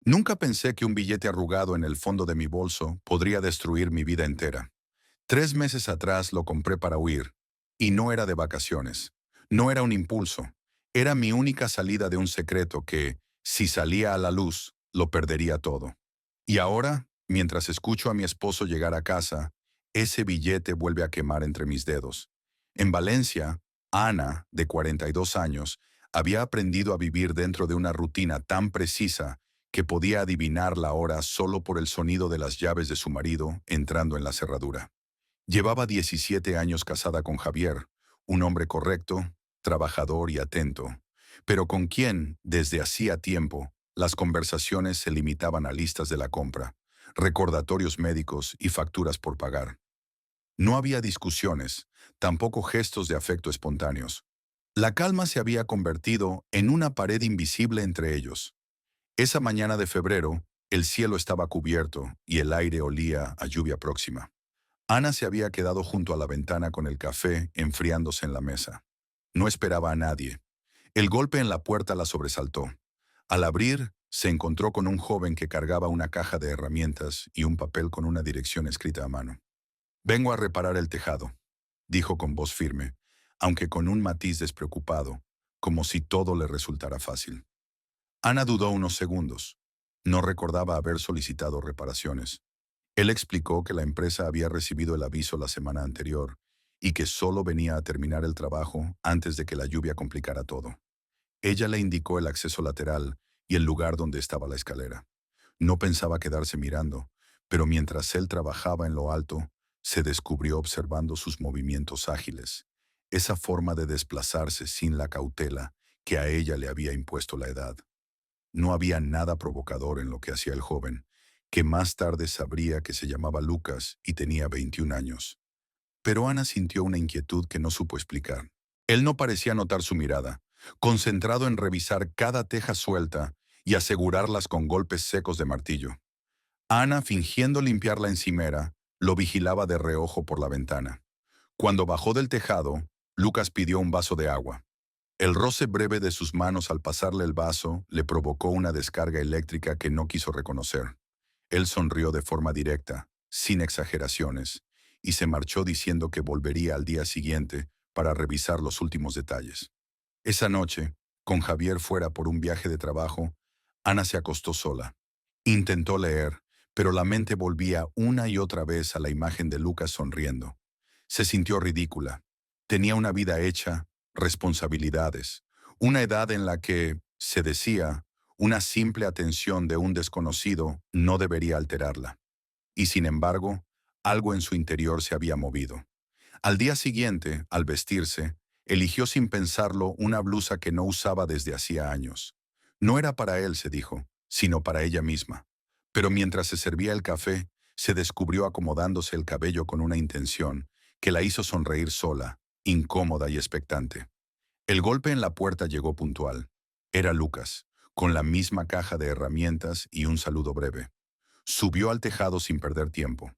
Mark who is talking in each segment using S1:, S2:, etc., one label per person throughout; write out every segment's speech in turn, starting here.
S1: Nunca pensé que un billete arrugado en el fondo de mi bolso podría destruir mi vida entera. 3 meses atrás lo compré para huir, y no era de vacaciones. No era un impulso. Era mi única salida de un secreto que, si salía a la luz, lo perdería todo. Y ahora, mientras escucho a mi esposo llegar a casa, ese billete vuelve a quemar entre mis dedos. En Valencia, Ana, de 42 años, había aprendido a vivir dentro de una rutina tan precisa que podía adivinar la hora solo por el sonido de las llaves de su marido entrando en la cerradura. Llevaba 17 años casada con Javier, un hombre correcto, trabajador y atento, pero con quien, desde hacía tiempo, las conversaciones se limitaban a listas de la compra, recordatorios médicos y facturas por pagar. No había discusiones, tampoco gestos de afecto espontáneos. La calma se había convertido en una pared invisible entre ellos. Esa mañana de febrero, el cielo estaba cubierto y el aire olía a lluvia próxima. Ana se había quedado junto a la ventana con el café enfriándose en la mesa. No esperaba a nadie. El golpe en la puerta la sobresaltó. Al abrir, se encontró con un joven que cargaba una caja de herramientas y un papel con una dirección escrita a mano. «Vengo a reparar el tejado», dijo con voz firme, aunque con un matiz despreocupado, como si todo le resultara fácil. Ana dudó unos segundos. No recordaba haber solicitado reparaciones. Él explicó que la empresa había recibido el aviso la semana anterior y que solo venía a terminar el trabajo antes de que la lluvia complicara todo. Ella le indicó el acceso lateral y el lugar donde estaba la escalera. No pensaba quedarse mirando, pero mientras él trabajaba en lo alto, se descubrió observando sus movimientos ágiles, esa forma de desplazarse sin la cautela que a ella le había impuesto la edad. No había nada provocador en lo que hacía el joven, que más tarde sabría que se llamaba Lucas y tenía 21 años. Pero Ana sintió una inquietud que no supo explicar. Él no parecía notar su mirada, concentrado en revisar cada teja suelta y asegurarlas con golpes secos de martillo. Ana, fingiendo limpiar la encimera, lo vigilaba de reojo por la ventana. Cuando bajó del tejado, Lucas pidió un vaso de agua. El roce breve de sus manos al pasarle el vaso le provocó una descarga eléctrica que no quiso reconocer. Él sonrió de forma directa, sin exageraciones, y se marchó diciendo que volvería al día siguiente para revisar los últimos detalles. Esa noche, con Javier fuera por un viaje de trabajo, Ana se acostó sola. Intentó leer, pero la mente volvía una y otra vez a la imagen de Lucas sonriendo. Se sintió ridícula. Tenía una vida hecha, responsabilidades, una edad en la que, se decía, una simple atención de un desconocido no debería alterarla. Y sin embargo, algo en su interior se había movido. Al día siguiente, al vestirse, eligió sin pensarlo una blusa que no usaba desde hacía años. No era para él, se dijo, sino para ella misma. Pero mientras se servía el café, se descubrió acomodándose el cabello con una intención que la hizo sonreír sola, incómoda y expectante. El golpe en la puerta llegó puntual. Era Lucas, con la misma caja de herramientas y un saludo breve. Subió al tejado sin perder tiempo.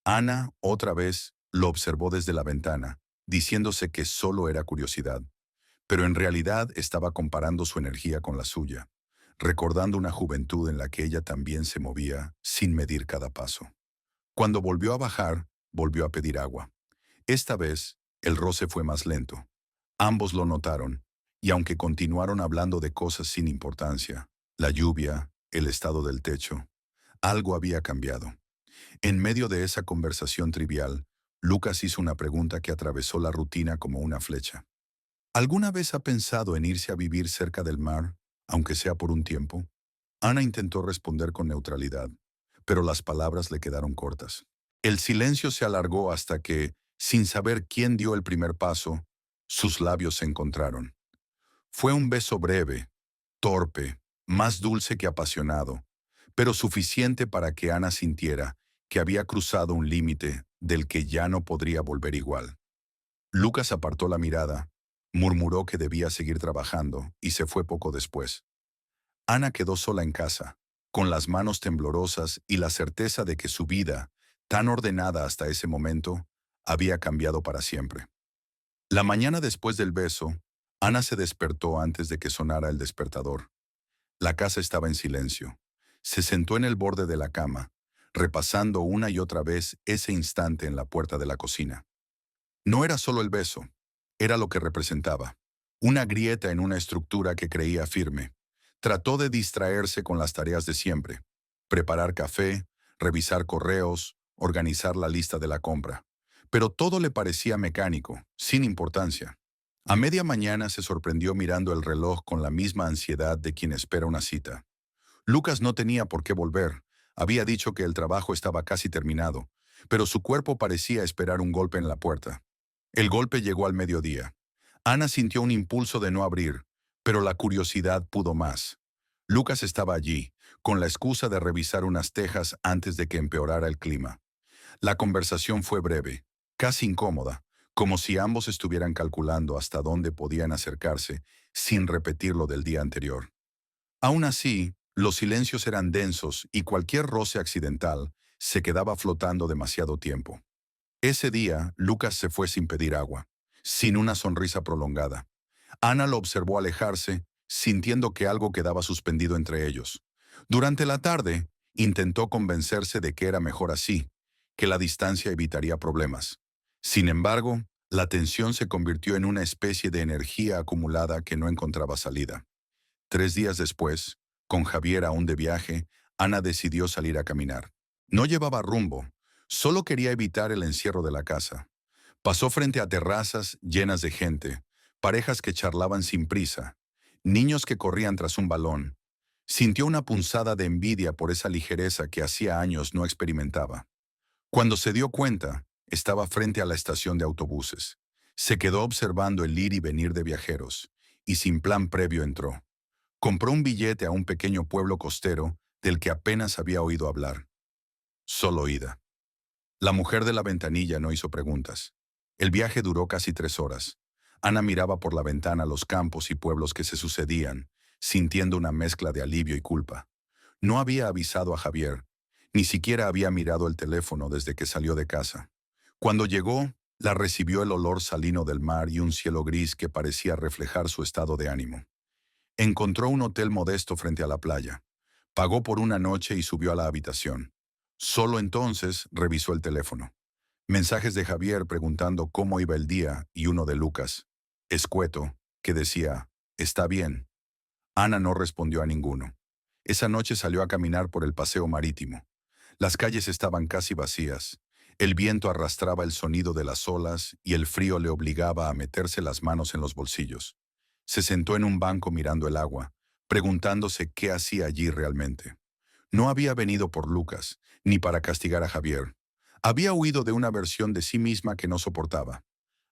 S1: Ana, otra vez, lo observó desde la ventana, diciéndose que solo era curiosidad, pero en realidad estaba comparando su energía con la suya, recordando una juventud en la que ella también se movía sin medir cada paso. Cuando volvió a bajar, volvió a pedir agua. Esta vez, el roce fue más lento. Ambos lo notaron, y aunque continuaron hablando de cosas sin importancia, la lluvia, el estado del techo, algo había cambiado. En medio de esa conversación trivial, Lucas hizo una pregunta que atravesó la rutina como una flecha. ¿Alguna vez ha pensado en irse a vivir cerca del mar, aunque sea por un tiempo? Ana intentó responder con neutralidad, pero las palabras le quedaron cortas. El silencio se alargó hasta que, sin saber quién dio el primer paso, sus labios se encontraron. Fue un beso breve, torpe, más dulce que apasionado, pero suficiente para que Ana sintiera que había cruzado un límite del que ya no podría volver igual. Lucas apartó la mirada, murmuró que debía seguir trabajando y se fue poco después. Ana quedó sola en casa, con las manos temblorosas y la certeza de que su vida, tan ordenada hasta ese momento, había cambiado para siempre. La mañana después del beso, Ana se despertó antes de que sonara el despertador. La casa estaba en silencio. Se sentó en el borde de la cama, repasando una y otra vez ese instante en la puerta de la cocina. No era solo el beso, era lo que representaba. Una grieta en una estructura que creía firme. Trató de distraerse con las tareas de siempre. Preparar café, revisar correos, organizar la lista de la compra. Pero todo le parecía mecánico, sin importancia. A media mañana se sorprendió mirando el reloj con la misma ansiedad de quien espera una cita. Lucas no tenía por qué volver. Había dicho que el trabajo estaba casi terminado, pero su cuerpo parecía esperar un golpe en la puerta. El golpe llegó al mediodía. Ana sintió un impulso de no abrir, pero la curiosidad pudo más. Lucas estaba allí, con la excusa de revisar unas tejas antes de que empeorara el clima. La conversación fue breve, casi incómoda, como si ambos estuvieran calculando hasta dónde podían acercarse sin repetir lo del día anterior. Aún así, los silencios eran densos y cualquier roce accidental se quedaba flotando demasiado tiempo. Ese día, Lucas se fue sin pedir agua, sin una sonrisa prolongada. Ana lo observó alejarse, sintiendo que algo quedaba suspendido entre ellos. Durante la tarde, intentó convencerse de que era mejor así, que la distancia evitaría problemas. Sin embargo, la tensión se convirtió en una especie de energía acumulada que no encontraba salida. 3 días después, con Javier aún de viaje, Ana decidió salir a caminar. No llevaba rumbo, solo quería evitar el encierro de la casa. Pasó frente a terrazas llenas de gente, parejas que charlaban sin prisa, niños que corrían tras un balón. Sintió una punzada de envidia por esa ligereza que hacía años no experimentaba. Cuando se dio cuenta, estaba frente a la estación de autobuses. Se quedó observando el ir y venir de viajeros, y sin plan previo entró. Compró un billete a un pequeño pueblo costero del que apenas había oído hablar. Solo ida. La mujer de la ventanilla no hizo preguntas. El viaje duró casi 3 horas. Ana miraba por la ventana los campos y pueblos que se sucedían, sintiendo una mezcla de alivio y culpa. No había avisado a Javier, ni siquiera había mirado el teléfono desde que salió de casa. Cuando llegó, la recibió el olor salino del mar y un cielo gris que parecía reflejar su estado de ánimo. Encontró un hotel modesto frente a la playa. Pagó por una noche y subió a la habitación. Solo entonces revisó el teléfono. Mensajes de Javier preguntando cómo iba el día y uno de Lucas, escueto, que decía, «Está bien». Ana no respondió a ninguno. Esa noche salió a caminar por el paseo marítimo. Las calles estaban casi vacías. El viento arrastraba el sonido de las olas y el frío le obligaba a meterse las manos en los bolsillos. Se sentó en un banco mirando el agua, preguntándose qué hacía allí realmente. No había venido por Lucas, ni para castigar a Javier. Había huido de una versión de sí misma que no soportaba.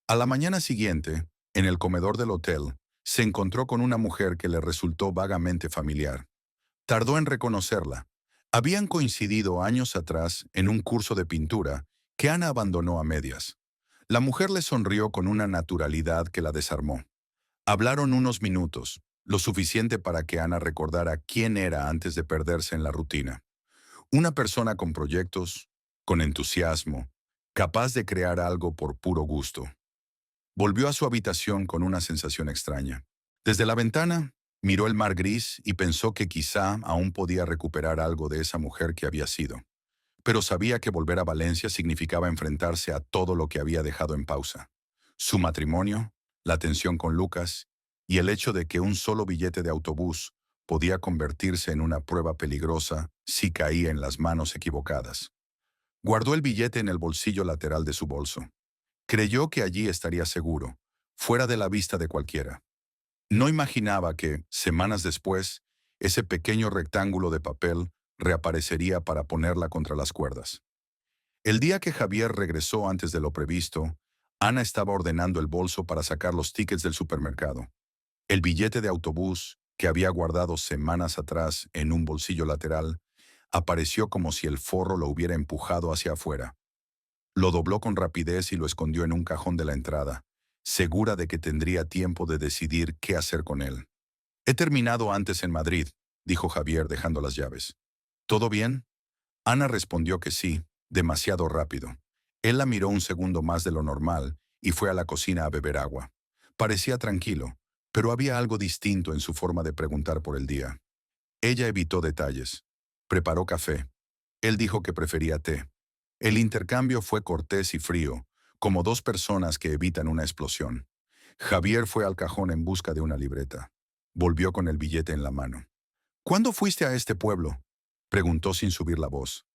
S1: A la mañana siguiente, en el comedor del hotel, se encontró con una mujer que le resultó vagamente familiar. Tardó en reconocerla. Habían coincidido años atrás en un curso de pintura que Ana abandonó a medias. La mujer le sonrió con una naturalidad que la desarmó. Hablaron unos minutos, lo suficiente para que Ana recordara quién era antes de perderse en la rutina. Una persona con proyectos, con entusiasmo, capaz de crear algo por puro gusto. Volvió a su habitación con una sensación extraña. Desde la ventana, miró el mar gris y pensó que quizá aún podía recuperar algo de esa mujer que había sido. Pero sabía que volver a Valencia significaba enfrentarse a todo lo que había dejado en pausa. Su matrimonio, la tensión con Lucas y el hecho de que un solo billete de autobús podía convertirse en una prueba peligrosa si caía en las manos equivocadas. Guardó el billete en el bolsillo lateral de su bolso. Creyó que allí estaría seguro, fuera de la vista de cualquiera. No imaginaba que, semanas después, ese pequeño rectángulo de papel reaparecería para ponerla contra las cuerdas. El día que Javier regresó antes de lo previsto, Ana estaba ordenando el bolso para sacar los tickets del supermercado. El billete de autobús, que había guardado semanas atrás en un bolsillo lateral, apareció como si el forro lo hubiera empujado hacia afuera. Lo dobló con rapidez y lo escondió en un cajón de la entrada, segura de que tendría tiempo de decidir qué hacer con él. «He terminado antes en Madrid», dijo Javier dejando las llaves. «¿Todo bien?» Ana respondió que sí, demasiado rápido. Él la miró un segundo más de lo normal y fue a la cocina a beber agua. Parecía tranquilo, pero había algo distinto en su forma de preguntar por el día. Ella evitó detalles. Preparó café. Él dijo que prefería té. El intercambio fue cortés y frío, como dos personas que evitan una explosión. Javier fue al cajón en busca de una libreta. Volvió con el billete en la mano. ¿Cuándo fuiste a este pueblo?, preguntó sin subir la voz.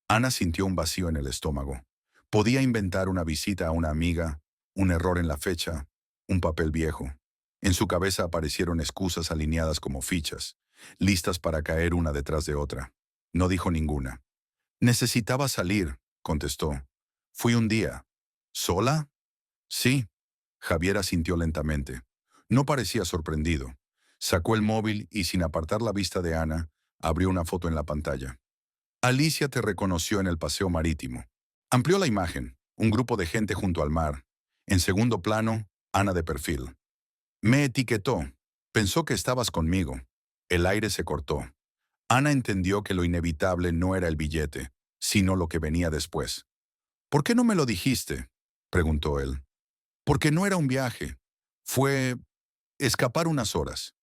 S1: Ana sintió un vacío en el estómago. Podía inventar una visita a una amiga, un error en la fecha, un papel viejo. En su cabeza aparecieron excusas alineadas como fichas, listas para caer una detrás de otra. No dijo ninguna. Necesitaba salir, contestó. Fui un día. ¿Sola? Sí. Javier asintió lentamente. No parecía sorprendido. Sacó el móvil y, sin apartar la vista de Ana, abrió una foto en la pantalla. Alicia te reconoció en el paseo marítimo. Amplió la imagen. Un grupo de gente junto al mar. En segundo plano, Ana de perfil. Me etiquetó. Pensó que estabas conmigo. El aire se cortó. Ana entendió que lo inevitable no era el billete, sino lo que venía después. ¿Por qué no me lo dijiste?, preguntó él. Porque no era un viaje. Fue escapar unas horas.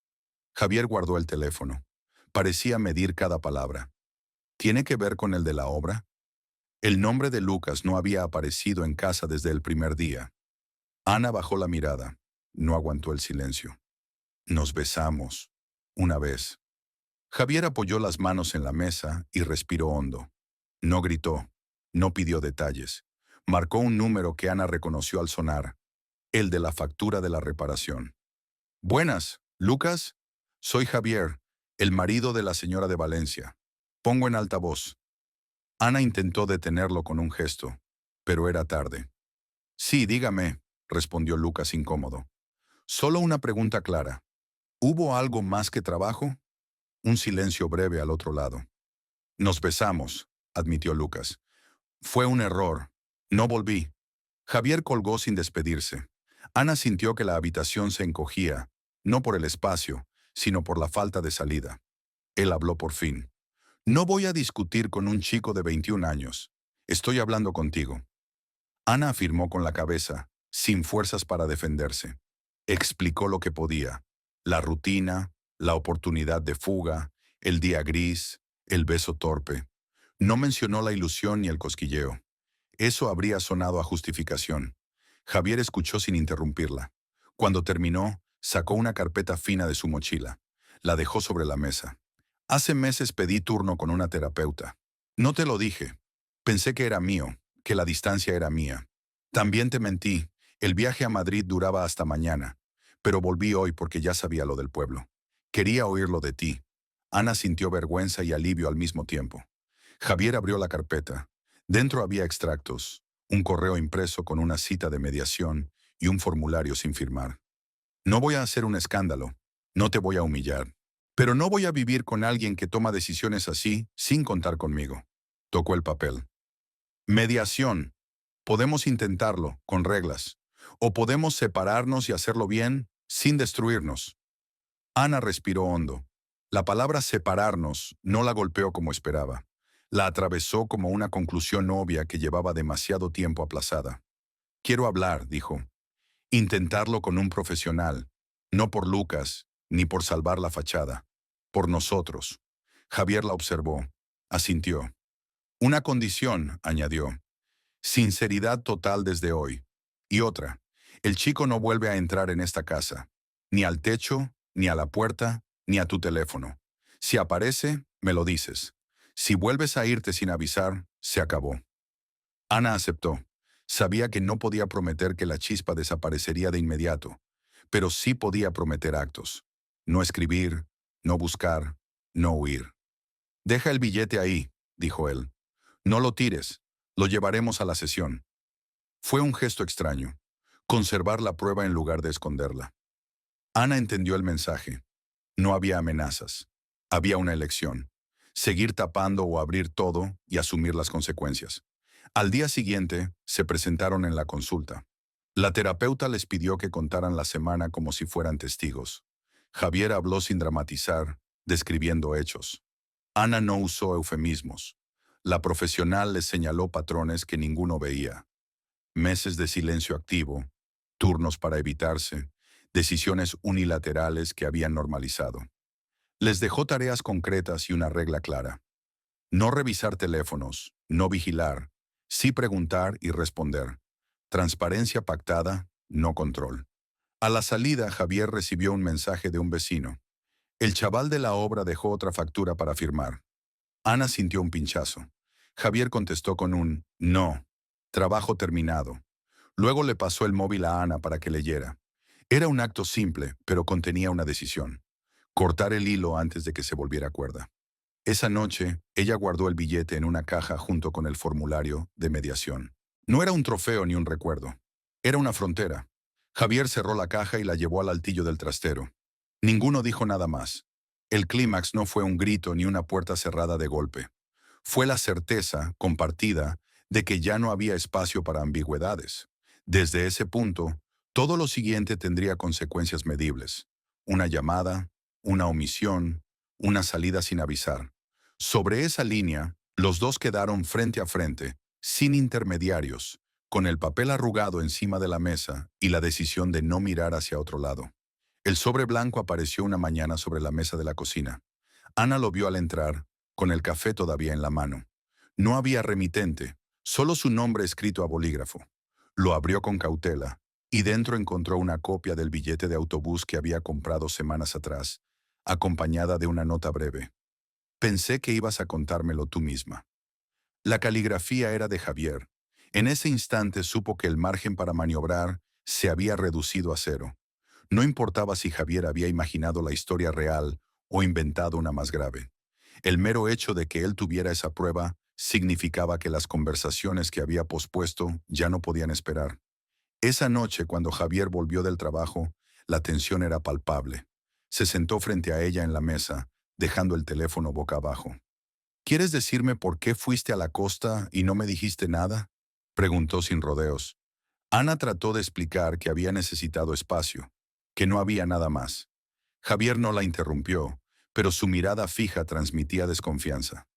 S1: Javier guardó el teléfono. Parecía medir cada palabra. ¿Tiene que ver con el de la obra? El nombre de Lucas no había aparecido en casa desde el primer día. Ana bajó la mirada. No aguantó el silencio. Nos besamos. Una vez. Javier apoyó las manos en la mesa y respiró hondo. No gritó. No pidió detalles. Marcó un número que Ana reconoció al sonar. El de la factura de la reparación. Buenas, Lucas. Soy Javier, el marido de la señora de Valencia. Pongo en altavoz. Ana intentó detenerlo con un gesto, pero era tarde. Sí, dígame, respondió Lucas incómodo. Solo una pregunta clara. ¿Hubo algo más que trabajo? Un silencio breve al otro lado. Nos besamos, admitió Lucas. Fue un error. No volví. Javier colgó sin despedirse. Ana sintió que la habitación se encogía, no por el espacio, sino por la falta de salida. Él habló por fin. No voy a discutir con un chico de 21 años. Estoy hablando contigo. Ana afirmó con la cabeza, sin fuerzas para defenderse. Explicó lo que podía. La rutina, la oportunidad de fuga, el día gris, el beso torpe. No mencionó la ilusión ni el cosquilleo. Eso habría sonado a justificación. Javier escuchó sin interrumpirla. Cuando terminó, sacó una carpeta fina de su mochila. La dejó sobre la mesa. Hace meses pedí turno con una terapeuta. No te lo dije. Pensé que era mío, que la distancia era mía. También te mentí. El viaje a Madrid duraba hasta mañana. Pero volví hoy porque ya sabía lo del pueblo. Quería oírlo de ti. Ana sintió vergüenza y alivio al mismo tiempo. Javier abrió la carpeta. Dentro había extractos, un correo impreso con una cita de mediación y un formulario sin firmar. No voy a hacer un escándalo, no te voy a humillar, pero no voy a vivir con alguien que toma decisiones así sin contar conmigo. Tocó el papel. Mediación. Podemos intentarlo, con reglas. O podemos separarnos y hacerlo bien, sin destruirnos. Ana respiró hondo. La palabra separarnos no la golpeó como esperaba. La atravesó como una conclusión obvia que llevaba demasiado tiempo aplazada. Quiero hablar, dijo. Intentarlo con un profesional. No por Lucas, ni por salvar la fachada. Por nosotros. Javier la observó. Asintió. Una condición, añadió. Sinceridad total desde hoy. Y otra. El chico no vuelve a entrar en esta casa. Ni al techo, ni a la puerta, ni a tu teléfono. Si aparece, me lo dices. Si vuelves a irte sin avisar, se acabó. Ana aceptó. Sabía que no podía prometer que la chispa desaparecería de inmediato, pero sí podía prometer actos. No escribir, no buscar, no huir. Deja el billete ahí, dijo él. No lo tires, lo llevaremos a la sesión. Fue un gesto extraño. Conservar la prueba en lugar de esconderla. Ana entendió el mensaje. No había amenazas. Había una elección. Seguir tapando o abrir todo y asumir las consecuencias. Al día siguiente, se presentaron en la consulta. La terapeuta les pidió que contaran la semana como si fueran testigos. Javier habló sin dramatizar, describiendo hechos. Ana no usó eufemismos. La profesional les señaló patrones que ninguno veía. Meses de silencio activo, turnos para evitarse, decisiones unilaterales que habían normalizado. Les dejó tareas concretas y una regla clara. No revisar teléfonos, no vigilar, sí preguntar y responder. Transparencia pactada, no control. A la salida, Javier recibió un mensaje de un vecino. El chaval de la obra dejó otra factura para firmar. Ana sintió un pinchazo. Javier contestó con un no. Trabajo terminado. Luego le pasó el móvil a Ana para que leyera. Era un acto simple, pero contenía una decisión. Cortar el hilo antes de que se volviera cuerda. Esa noche, ella guardó el billete en una caja junto con el formulario de mediación. No era un trofeo ni un recuerdo. Era una frontera. Javier cerró la caja y la llevó al altillo del trastero. Ninguno dijo nada más. El clímax no fue un grito ni una puerta cerrada de golpe. Fue la certeza, compartida, de que ya no había espacio para ambigüedades. Desde ese punto, todo lo siguiente tendría consecuencias medibles. Una llamada, una omisión, una salida sin avisar. Sobre esa línea, los dos quedaron frente a frente, sin intermediarios, con el papel arrugado encima de la mesa y la decisión de no mirar hacia otro lado. El sobre blanco apareció una mañana sobre la mesa de la cocina. Ana lo vio al entrar, con el café todavía en la mano. No había remitente, solo su nombre escrito a bolígrafo. Lo abrió con cautela, y dentro encontró una copia del billete de autobús que había comprado semanas atrás, acompañada de una nota breve. Pensé que ibas a contármelo tú misma. La caligrafía era de Javier. En ese instante supo que el margen para maniobrar se había reducido a cero. No importaba si Javier había imaginado la historia real o inventado una más grave. El mero hecho de que él tuviera esa prueba significaba que las conversaciones que había pospuesto ya no podían esperar. Esa noche, cuando Javier volvió del trabajo, la tensión era palpable. Se sentó frente a ella en la mesa, dejando el teléfono boca abajo. ¿Quieres decirme por qué fuiste a la costa y no me dijiste nada?, preguntó sin rodeos. Ana trató de explicar que había necesitado espacio, que no había nada más. Javier no la interrumpió, pero su mirada fija transmitía desconfianza.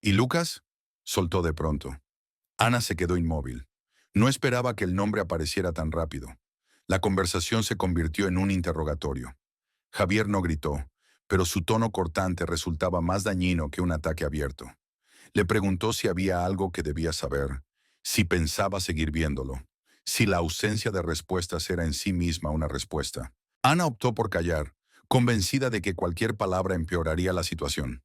S1: ¿Y Lucas?, soltó de pronto. Ana se quedó inmóvil. No esperaba que el nombre apareciera tan rápido. La conversación se convirtió en un interrogatorio. Javier no gritó, pero su tono cortante resultaba más dañino que un ataque abierto. Le preguntó si había algo que debía saber, si pensaba seguir viéndolo, si la ausencia de respuestas era en sí misma una respuesta. Ana optó por callar, convencida de que cualquier palabra empeoraría la situación.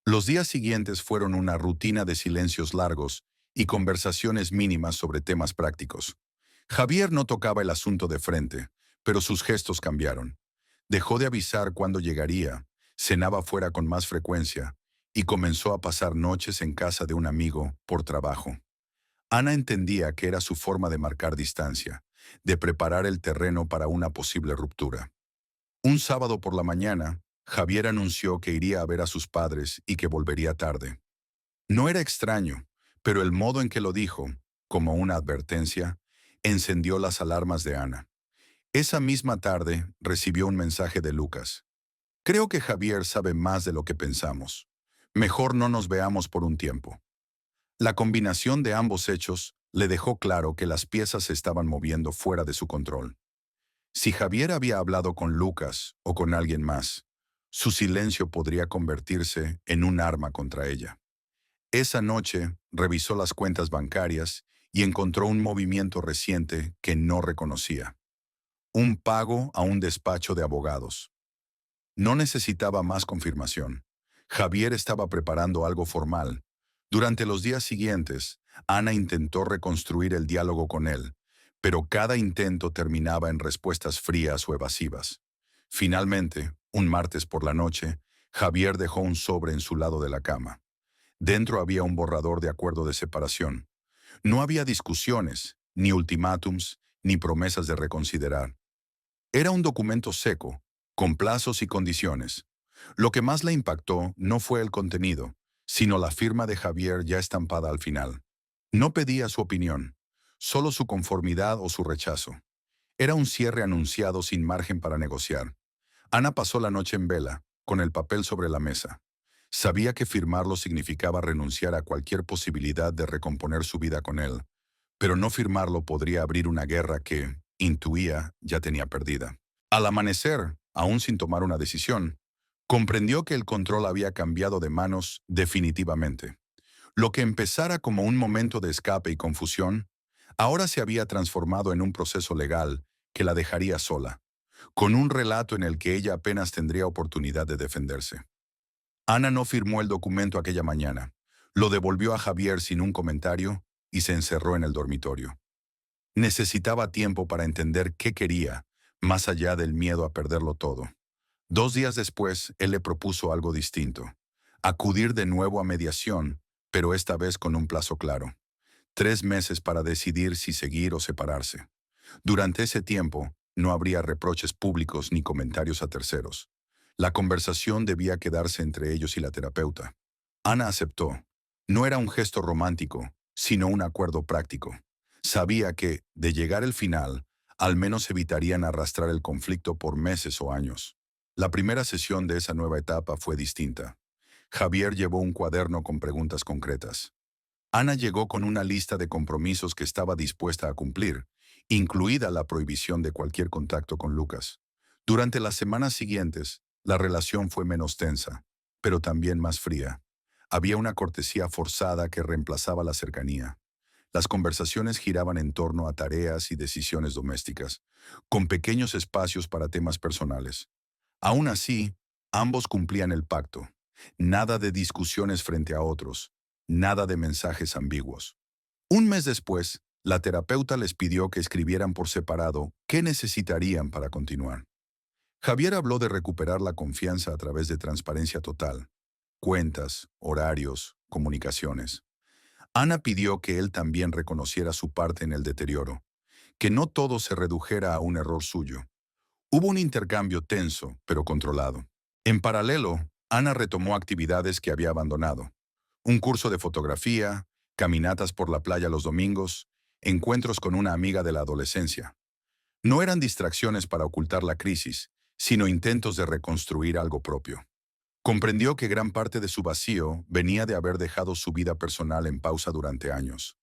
S1: Los días siguientes fueron una rutina de silencios largos y conversaciones mínimas sobre temas prácticos. Javier no tocaba el asunto de frente, pero sus gestos cambiaron. Dejó de avisar cuándo llegaría, cenaba fuera con más frecuencia y comenzó a pasar noches en casa de un amigo por trabajo. Ana entendía que era su forma de marcar distancia, de preparar el terreno para una posible ruptura. Un sábado por la mañana, Javier anunció que iría a ver a sus padres y que volvería tarde. No era extraño, pero el modo en que lo dijo, como una advertencia, encendió las alarmas de Ana. Esa misma tarde recibió un mensaje de Lucas. Creo que Javier sabe más de lo que pensamos. Mejor no nos veamos por un tiempo. La combinación de ambos hechos le dejó claro que las piezas se estaban moviendo fuera de su control. Si Javier había hablado con Lucas o con alguien más, su silencio podría convertirse en un arma contra ella. Esa noche revisó las cuentas bancarias y encontró un movimiento reciente que no reconocía. Un pago a un despacho de abogados. No necesitaba más confirmación. Javier estaba preparando algo formal. Durante los días siguientes, Ana intentó reconstruir el diálogo con él, pero cada intento terminaba en respuestas frías o evasivas. Finalmente, un martes por la noche, Javier dejó un sobre en su lado de la cama. Dentro había un borrador de acuerdo de separación. No había discusiones, ni ultimátums, ni promesas de reconsiderar. Era un documento seco, con plazos y condiciones. Lo que más le impactó no fue el contenido, sino la firma de Javier ya estampada al final. No pedía su opinión, solo su conformidad o su rechazo. Era un cierre anunciado sin margen para negociar. Ana pasó la noche en vela, con el papel sobre la mesa. Sabía que firmarlo significaba renunciar a cualquier posibilidad de recomponer su vida con él, pero no firmarlo podría abrir una guerra que, intuía, ya tenía perdida. Al amanecer, aún sin tomar una decisión, Comprendió que el control había cambiado de manos definitivamente. Lo que empezara como un momento de escape y confusión, ahora se había transformado en un proceso legal que la dejaría sola, con un relato en el que ella apenas tendría oportunidad de defenderse. Ana no firmó el documento aquella mañana, lo devolvió a Javier sin un comentario y se encerró en el dormitorio. Necesitaba tiempo para entender qué quería, más allá del miedo a perderlo todo. 2 días después, él le propuso algo distinto. Acudir de nuevo a mediación, pero esta vez con un plazo claro. 3 meses para decidir si seguir o separarse. Durante ese tiempo, no habría reproches públicos ni comentarios a terceros. La conversación debía quedarse entre ellos y la terapeuta. Ana aceptó. No era un gesto romántico, sino un acuerdo práctico. Sabía que, de llegar el final, al menos evitarían arrastrar el conflicto por meses o años. La primera sesión de esa nueva etapa fue distinta. Javier llevó un cuaderno con preguntas concretas. Ana llegó con una lista de compromisos que estaba dispuesta a cumplir, incluida la prohibición de cualquier contacto con Lucas. Durante las semanas siguientes, la relación fue menos tensa, pero también más fría. Había una cortesía forzada que reemplazaba la cercanía. Las conversaciones giraban en torno a tareas y decisiones domésticas, con pequeños espacios para temas personales. Aún así, ambos cumplían el pacto. Nada de discusiones frente a otros, nada de mensajes ambiguos. Un mes después, la terapeuta les pidió que escribieran por separado qué necesitarían para continuar. Javier habló de recuperar la confianza a través de transparencia total, cuentas, horarios, comunicaciones. Ana pidió que él también reconociera su parte en el deterioro, que no todo se redujera a un error suyo. Hubo un intercambio tenso, pero controlado. En paralelo, Ana retomó actividades que había abandonado. Un curso de fotografía, caminatas por la playa los domingos, encuentros con una amiga de la adolescencia. No eran distracciones para ocultar la crisis, sino intentos de reconstruir algo propio. Comprendió que gran parte de su vacío venía de haber dejado su vida personal en pausa durante años.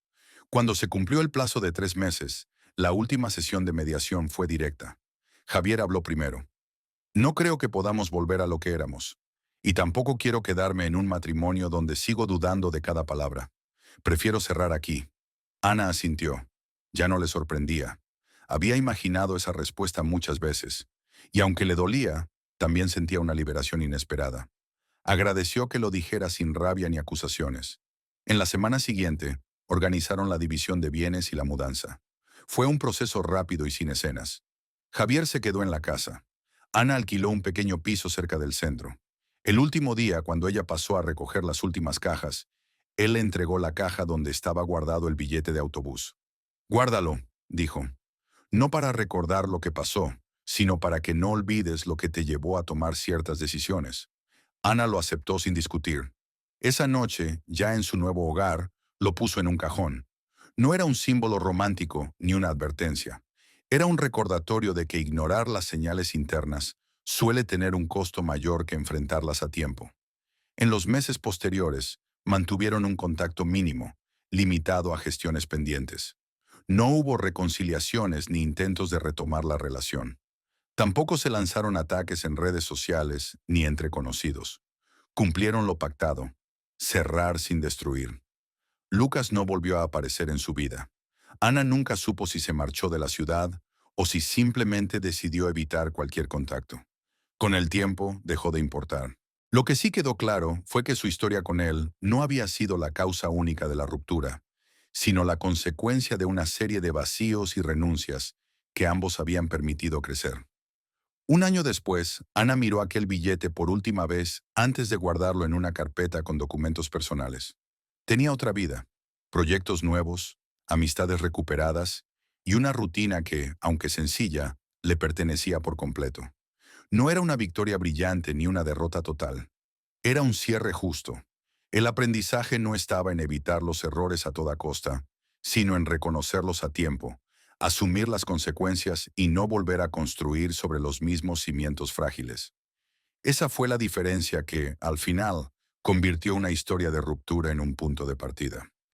S1: Cuando se cumplió el plazo de 3 meses, la última sesión de mediación fue directa. Javier habló primero. No creo que podamos volver a lo que éramos. Y tampoco quiero quedarme en un matrimonio donde sigo dudando de cada palabra. Prefiero cerrar aquí. Ana asintió. Ya no le sorprendía. Había imaginado esa respuesta muchas veces. Y aunque le dolía, también sentía una liberación inesperada. Agradeció que lo dijera sin rabia ni acusaciones. En la semana siguiente, organizaron la división de bienes y la mudanza. Fue un proceso rápido y sin escenas. Javier se quedó en la casa. Ana alquiló un pequeño piso cerca del centro. El último día, cuando ella pasó a recoger las últimas cajas, él le entregó la caja donde estaba guardado el billete de autobús. Guárdalo, dijo. No para recordar lo que pasó, sino para que no olvides lo que te llevó a tomar ciertas decisiones. Ana lo aceptó sin discutir. Esa noche, ya en su nuevo hogar, lo puso en un cajón. No era un símbolo romántico ni una advertencia. Era un recordatorio de que ignorar las señales internas suele tener un costo mayor que enfrentarlas a tiempo. En los meses posteriores, mantuvieron un contacto mínimo, limitado a gestiones pendientes. No hubo reconciliaciones ni intentos de retomar la relación. Tampoco se lanzaron ataques en redes sociales ni entre conocidos. Cumplieron lo pactado, cerrar sin destruir. Lucas no volvió a aparecer en su vida. Ana nunca supo si se marchó de la ciudad o si simplemente decidió evitar cualquier contacto. Con el tiempo, dejó de importar. Lo que sí quedó claro fue que su historia con él no había sido la causa única de la ruptura, sino la consecuencia de una serie de vacíos y renuncias que ambos habían permitido crecer. Un año después, Ana miró aquel billete por última vez antes de guardarlo en una carpeta con documentos personales. Tenía otra vida, proyectos nuevos, amistades recuperadas y una rutina que, aunque sencilla, le pertenecía por completo. No era una victoria brillante ni una derrota total. Era un cierre justo. El aprendizaje no estaba en evitar los errores a toda costa, sino en reconocerlos a tiempo, asumir las consecuencias y no volver a construir sobre los mismos cimientos frágiles. Esa fue la diferencia que, al final, convirtió una historia de ruptura en un punto de partida.